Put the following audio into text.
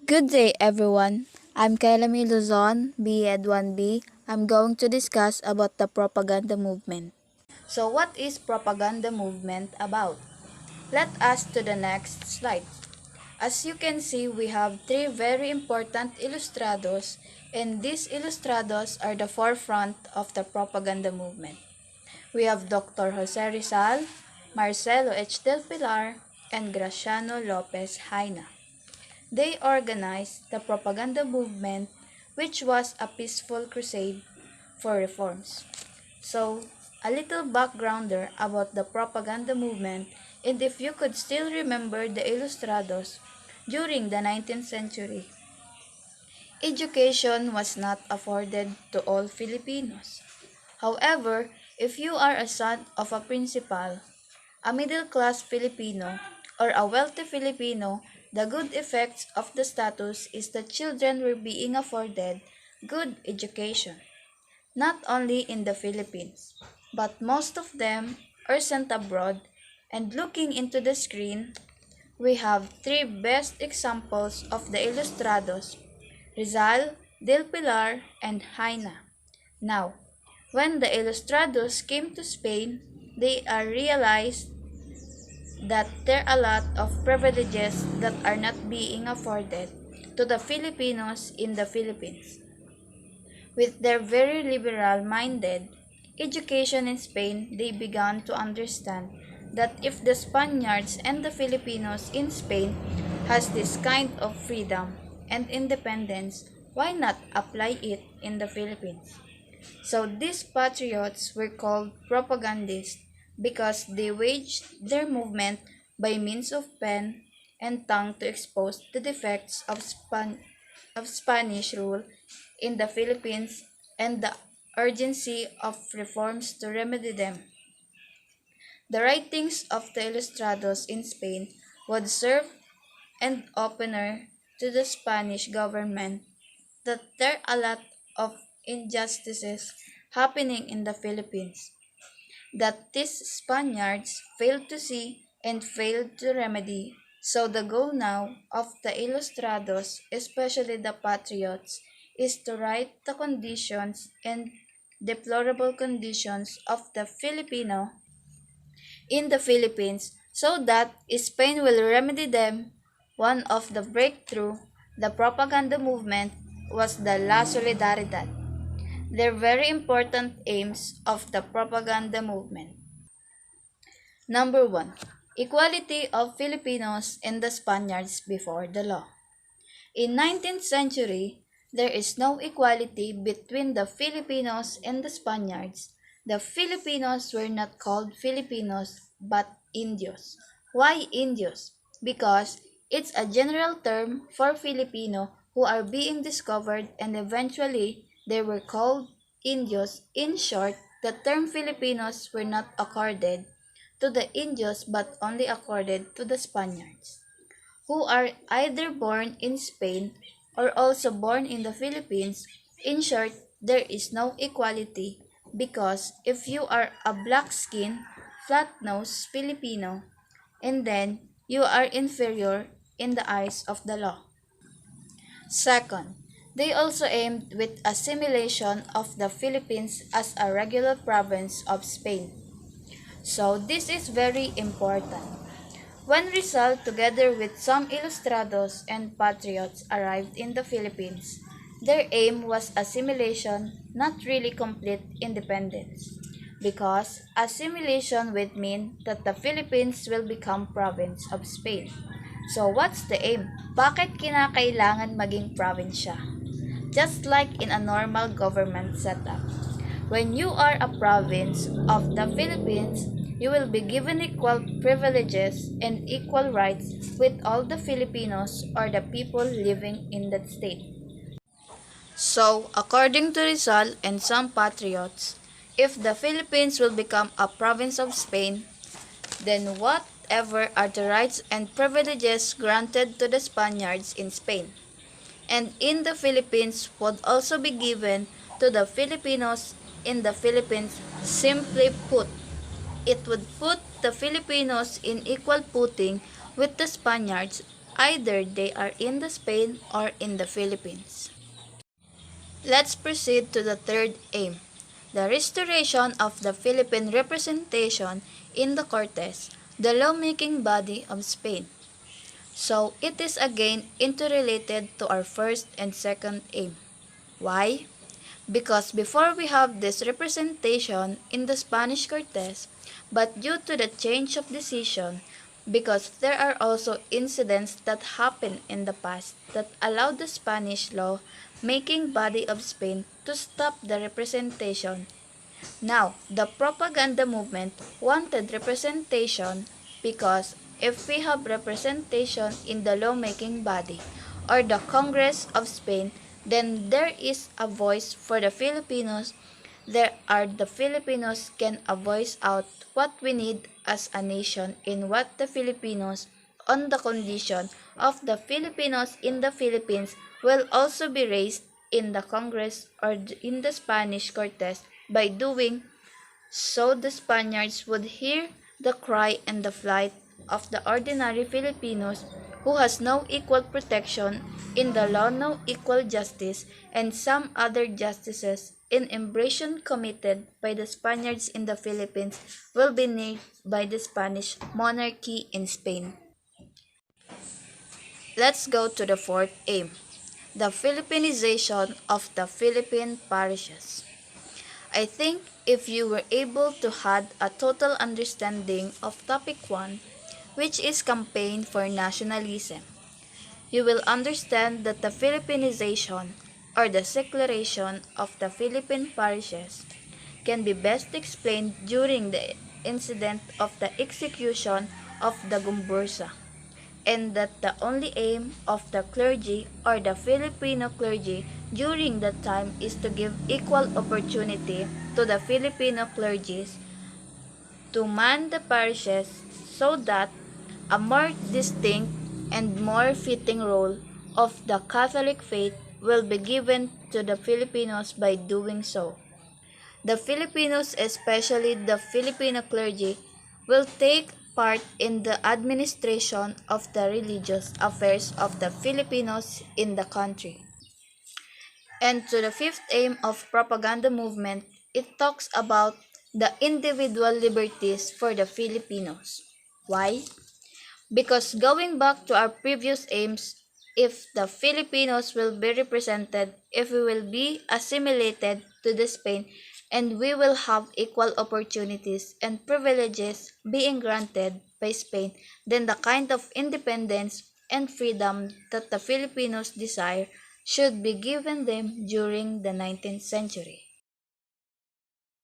Good day, everyone. I'm Kailami Luzon, B.Ed 1B. I'm going to discuss about the propaganda movement. So, what is propaganda movement about? Let us to the next slide. As you can see, we have three very important ilustrados, and these ilustrados are the forefront of the propaganda movement. We have Dr. Jose Rizal, Marcelo H. Del Pilar, and Graciano Lopez Haina. They organized the propaganda movement, which was a peaceful crusade for reforms. So, a little backgrounder about the propaganda movement, and if you could still remember the Ilustrados during the 19th century, education was not afforded to all Filipinos. However, if you are a son of a principal, a middle-class Filipino, or a wealthy Filipino, the good effects of the status is that children were being afforded good education, not only in the Philippines, but most of them are sent abroad. And looking into the screen, we have three best examples of the Ilustrados: Rizal, Del Pilar, and Haina. Now, when the Ilustrados came to Spain, they are realized that there are a lot of privileges that are not being afforded to the Filipinos in the Philippines. With their very liberal-minded education in Spain, they began to understand that if the Spaniards and the Filipinos in Spain has this kind of freedom and independence, why not apply it in the Philippines? So these patriots were called propagandists because they waged their movement by means of pen and tongue to expose the defects of Spanish rule in the Philippines and the urgency of reforms to remedy them. The writings of the Ilustrados in Spain would serve an opener to the Spanish government that there are a lot of injustices happening in the Philippines that these Spaniards failed to see and failed to remedy. So the goal now of the Ilustrados, especially the patriots, is to right the conditions and deplorable conditions of the Filipino in the Philippines so that Spain will remedy them. One of the breakthrough, the propaganda movement, was the La Solidaridad. They're very important aims of the propaganda movement. Number 1. Equality of Filipinos and the Spaniards before the law. In 19th century, there is no equality between the Filipinos and the Spaniards. The Filipinos were not called Filipinos but Indios. Why Indios? Because it's a general term for Filipino who are being discovered and eventually they were called Indios. In short, the term Filipinos were not accorded to the Indios but only accorded to the Spaniards, who are either born in Spain or also born in the Philippines. In short, there is no equality because if you are a black skin, flat nose Filipino, and then you are inferior in the eyes of the law. Second, they also aimed with assimilation of the Philippines as a regular province of Spain. So this is very important. When Rizal, together with some Ilustrados and patriots, arrived in the Philippines, their aim was assimilation, not really complete independence, because assimilation would mean that the Philippines will become province of Spain. So what's the aim? Bakit kinakailangan maging province siya? Just like in a normal government setup. When you are a province of the Philippines, you will be given equal privileges and equal rights with all the Filipinos or the people living in that state. So, according to Rizal and some patriots, if the Philippines will become a province of Spain, then whatever are the rights and privileges granted to the Spaniards in Spain and in the Philippines would also be given to the Filipinos in the Philippines. Simply put, it would put the Filipinos in equal footing with the Spaniards either they are in the Spain or in the Philippines. Let's proceed to the third aim, the restoration of the Philippine representation in the Cortes, the lawmaking body of Spain. So it is again interrelated to our first and second aim. Why? Because before we have this representation in the Spanish Cortes, but due to the change of decision, because there are also incidents that happened in the past that allowed the Spanish law making body of Spain to stop the representation. Now, the propaganda movement wanted representation because if we have representation in the lawmaking body or the Congress of Spain, then there is a voice for the Filipinos. There are the Filipinos can a voice out what we need as a nation in what the Filipinos on the condition of the Filipinos in the Philippines will also be raised in the Congress or in the Spanish Cortes by doing so the Spaniards would hear the cry and the flight of the ordinary Filipinos who has no equal protection in the law, no equal justice, and some other justices in embracing committed by the Spaniards in the Philippines will be named by the Spanish monarchy in Spain. Let's go to the fourth aim, the Philippinization of the Philippine parishes. I think if you were able to have a total understanding of topic 1, which is campaign for nationalism, you will understand that the Philippinization or the secularization of the Philippine parishes can be best explained during the incident of the execution of the Gumbursa, and that the only aim of the clergy or the Filipino clergy during that time is to give equal opportunity to the Filipino clergies to man the parishes so that a more distinct and more fitting role of the Catholic faith will be given to the Filipinos by doing so. The Filipinos, especially the Filipino clergy, will take part in the administration of the religious affairs of the Filipinos in the country. And to the fifth aim of propaganda movement, it talks about the individual liberties for the Filipinos. Why? Because going back to our previous aims, if the Filipinos will be represented, if we will be assimilated to the Spain, and we will have equal opportunities and privileges being granted by Spain, then the kind of independence and freedom that the Filipinos desire should be given them during the 19th century.